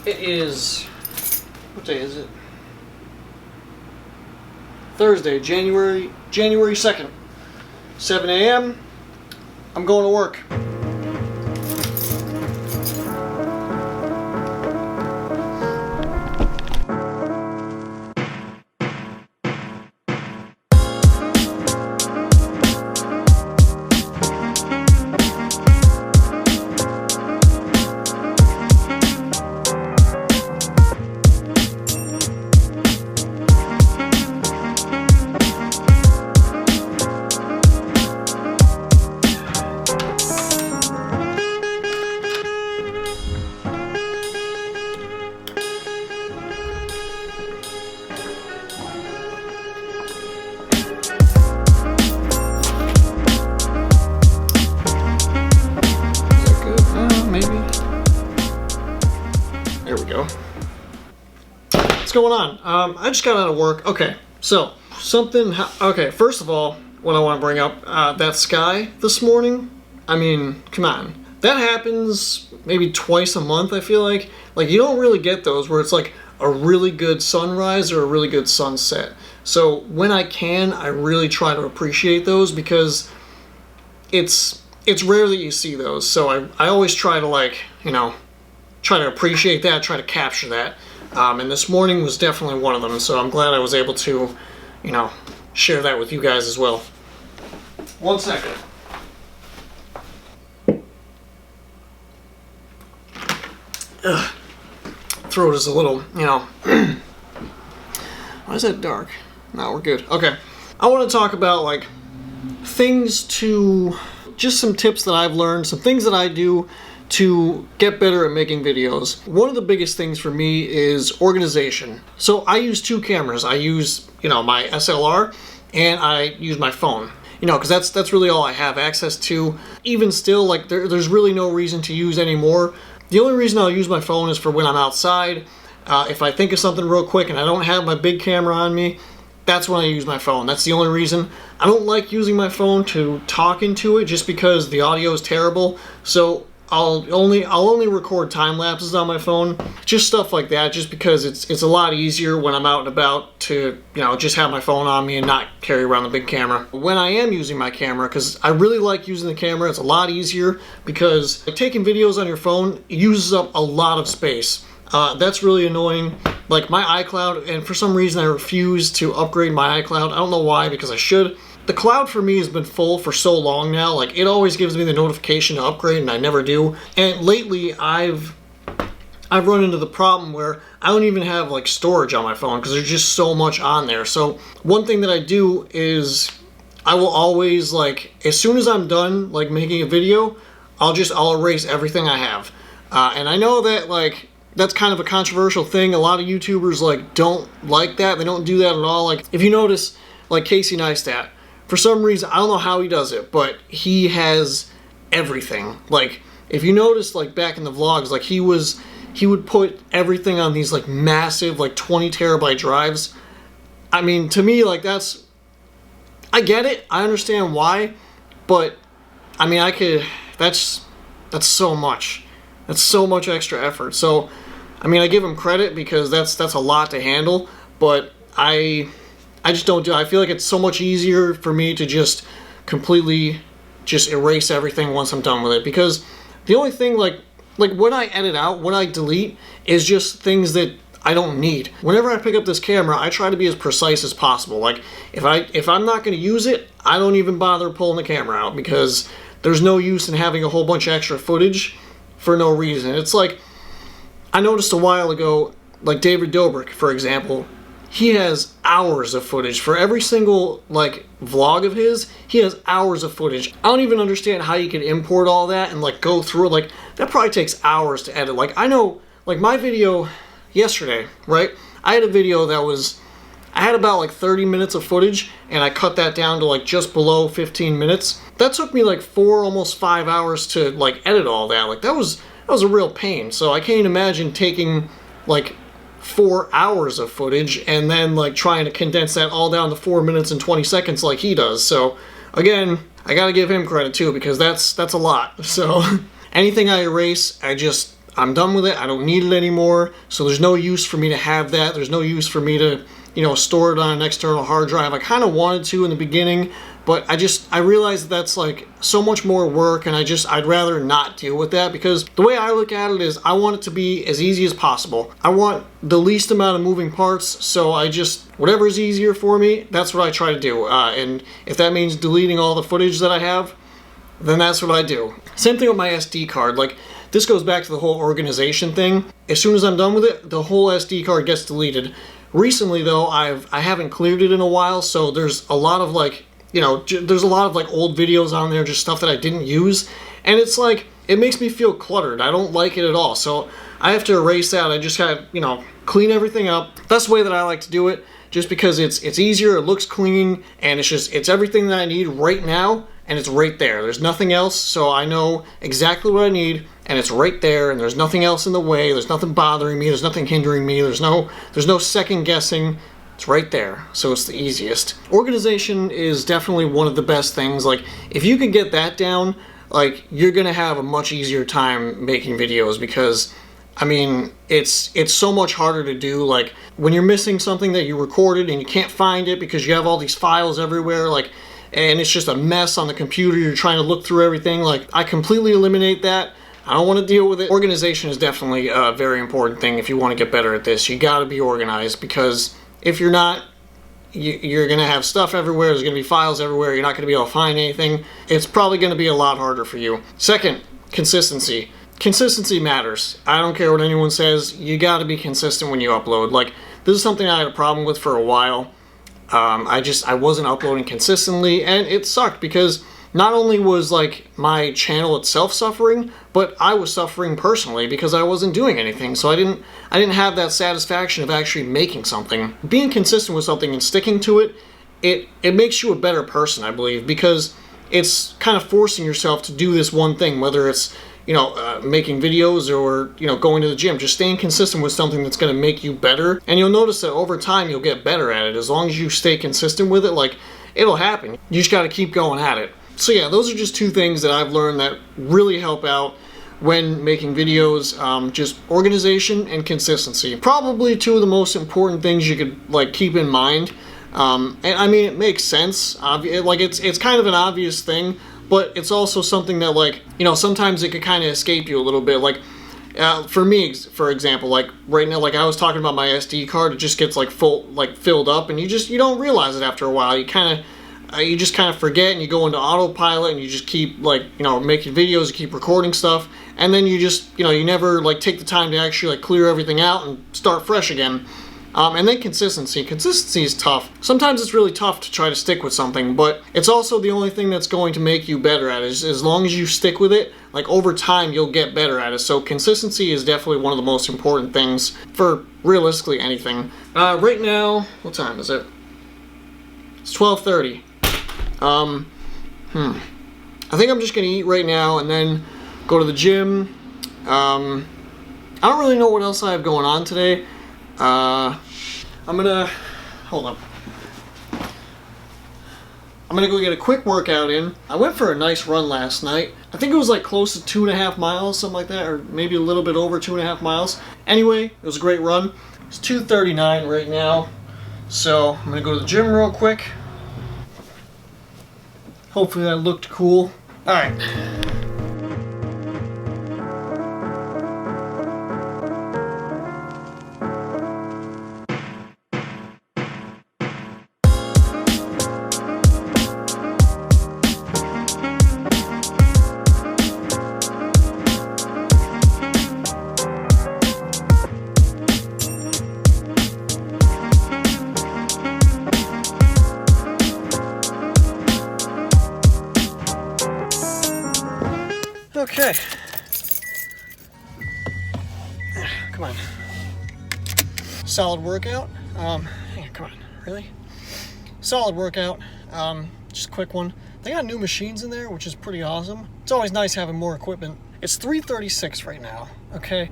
It is, what day is it? Thursday, January 2nd, 7 a.m. I'm going to work. What's going on? I just got out of work. Okay, so okay, first of all, what I want to bring up, that sky this morning, I mean, come on. That happens maybe twice a month, I feel like. Like, you don't really get those where it's like a really good sunrise or a really good sunset. So when I can, I really try to appreciate those because it's rare that you see those. So I always try to, like, you know, try to appreciate that, try to capture that. And this morning was definitely one of them, so I'm glad I was able to, you know, share that with you guys as well. 1 second. Ugh. Throat is a little, you know. Why is that dark? No, we're good. Okay. I want to talk about, like, just some tips that I've learned, some things that I do to get better at making videos. One of the biggest things for me is organization. So I use two cameras. I use, you know, my SLR and I use my phone. You know, because that's really all I have access to. Even still, like, there's really no reason to use any more. The only reason I'll use my phone is for when I'm outside. If I think of something real quick and I don't have my big camera on me, that's when I use my phone. That's the only reason. I don't like using my phone to talk into it just because the audio is terrible. So I'll only record time lapses on my phone, just stuff like that, just because it's a lot easier when I'm out and about to, you know, just have my phone on me and not carry around the big camera. When I am using my camera, because I really like using the camera, it's a lot easier because taking videos on your phone uses up a lot of space. That's really annoying. Like my iCloud, and for some reason I refuse to upgrade my iCloud. I don't know why, because I should. The cloud for me has been full for so long now. Like, it always gives me the notification to upgrade and I never do. And lately I've run into the problem where I don't even have, like, storage on my phone because there's just so much on there. So one thing that I do is I will always, like, as soon as I'm done, like, making a video, I'll erase everything I have. And I know that, like, that's kind of a controversial thing. A lot of YouTubers, like, don't like that. They don't do that at all. Like, if you notice, like Casey Neistat, for some reason, I don't know how he does it, but he has everything. Like, if you notice, like, back in the vlogs, like, he would put everything on these, like, massive, like, 20 terabyte drives. I mean, to me, like, I get it. I understand why, but, I mean, that's so much. That's so much extra effort. So, I mean, I give him credit because that's a lot to handle, but I just don't do it. I feel like it's so much easier for me to just completely just erase everything once I'm done with it. Because the only thing, like what I edit out, what I delete, is just things that I don't need. Whenever I pick up this camera, I try to be as precise as possible. Like, if I'm not going to use it, I don't even bother pulling the camera out because there's no use in having a whole bunch of extra footage for no reason. It's like, I noticed a while ago, like David Dobrik, for example, he has hours of footage. For every single, like, vlog of his, he has hours of footage. I don't even understand how you can import all that and, like, go through it. Like, that probably takes hours to edit. Like, I know, like, my video yesterday, right? I had a video I had about, like, 30 minutes of footage, and I cut that down to, like, just below 15 minutes. That took me, like, 4, almost 5 hours to, like, edit all that. Like, that was a real pain. So I can't imagine taking, like, 4 hours of footage and then, like, trying to condense that all down to 4 minutes and 20 seconds like he does. So again, I gotta give him credit too, because that's a lot. So anything I erase, I'm done with it. I don't need it anymore. So there's no use for me to have that. There's no use for me to, you know, store it on an external hard drive. I kind of wanted to in the beginning, but I realized that's like so much more work, and I'd rather not deal with that, because the way I look at it is I want it to be as easy as possible. I want the least amount of moving parts, so whatever is easier for me, that's what I try to do. And if that means deleting all the footage that I have, then that's what I do. Same thing with my SD card. Like, this goes back to the whole organization thing. As soon as I'm done with it, the whole SD card gets deleted. Recently though, I haven't cleared it in a while, so there's a lot of like, you know, there's a lot of like old videos on there, just stuff that I didn't use, and it's like, it makes me feel cluttered. I don't like it at all, so I have to erase that. I just gotta, you know, clean everything up. That's the way that I like to do it, just because it's easier, it looks clean, and it's everything that I need right now, and it's right there. There's nothing else, so I know exactly what I need, and it's right there, and there's nothing else in the way. There's nothing bothering me. There's nothing hindering me. There's no second guessing. It's right there, so it's the easiest. Organization is definitely one of the best things. Like, if you can get that down, like, you're gonna have a much easier time making videos, because I mean, it's so much harder to do. Like, when you're missing something that you recorded and you can't find it because you have all these files everywhere, like, and it's just a mess on the computer, you're trying to look through everything, like, I completely eliminate that. I don't want to deal with it. Organization is definitely a very important thing if you want to get better at this. You gotta be organized, because if you're not, you're gonna have stuff everywhere, there's gonna be files everywhere, you're not gonna be able to find anything. It's probably gonna be a lot harder for you. Second, consistency. Consistency matters. I don't care what anyone says, you gotta be consistent when you upload. Like, this is something I had a problem with for a while. I wasn't uploading consistently, and it sucked, because not only was like my channel itself suffering, but I was suffering personally because I wasn't doing anything. So I didn't have that satisfaction of actually making something. Being consistent with something and sticking to it, it makes you a better person, I believe, because it's kind of forcing yourself to do this one thing, whether it's, you know, making videos or, you know, going to the gym. Just staying consistent with something that's going to make you better, and you'll notice that over time you'll get better at it. As long as you stay consistent with it, like, it'll happen. You just got to keep going at it. So yeah, those are just two things that I've learned that really help out when making videos. Just organization and consistency. Probably two of the most important things you could like keep in mind. And I mean, it makes sense. Like, it's kind of an obvious thing, but it's also something that, like, you know, sometimes it could kind of escape you a little bit. Like, for me, for example, like right now, like I was talking about my SD card, it just gets like filled up, and you don't realize it after a while. You just kind of forget, and you go into autopilot, and you just keep, like, you know, making videos, you keep recording stuff, and then you just, you know, you never like take the time to actually like clear everything out and start fresh again. And then consistency. Consistency is tough. Sometimes it's really tough to try to stick with something, but it's also the only thing that's going to make you better at it. As long as you stick with it, like, over time you'll get better at it. So consistency is definitely one of the most important things for realistically anything. Right now, what time is it? It's 12:30. I think I'm just gonna eat right now and then go to the gym. I don't really know what else I have going on today. I'm gonna go get a quick workout in. I went for a nice run last night. I think it was like close to 2.5 miles, something like that, or maybe a little bit over 2.5 miles. Anyway, it was a great run. It's 2:39 right now, so I'm gonna go to the gym real quick. Hopefully that looked cool. All right. Okay. Come on. Solid workout. Come on, really? Solid workout. Just a quick one. They got new machines in there, which is pretty awesome. It's always nice having more equipment. It's 3:36 right now, okay?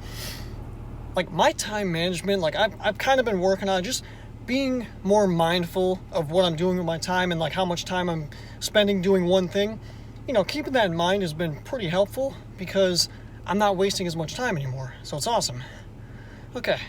Like, my time management, like, I've kind of been working on just being more mindful of what I'm doing with my time and, like, how much time I'm spending doing one thing. You know, keeping that in mind has been pretty helpful, because I'm not wasting as much time anymore. So it's awesome. Okay.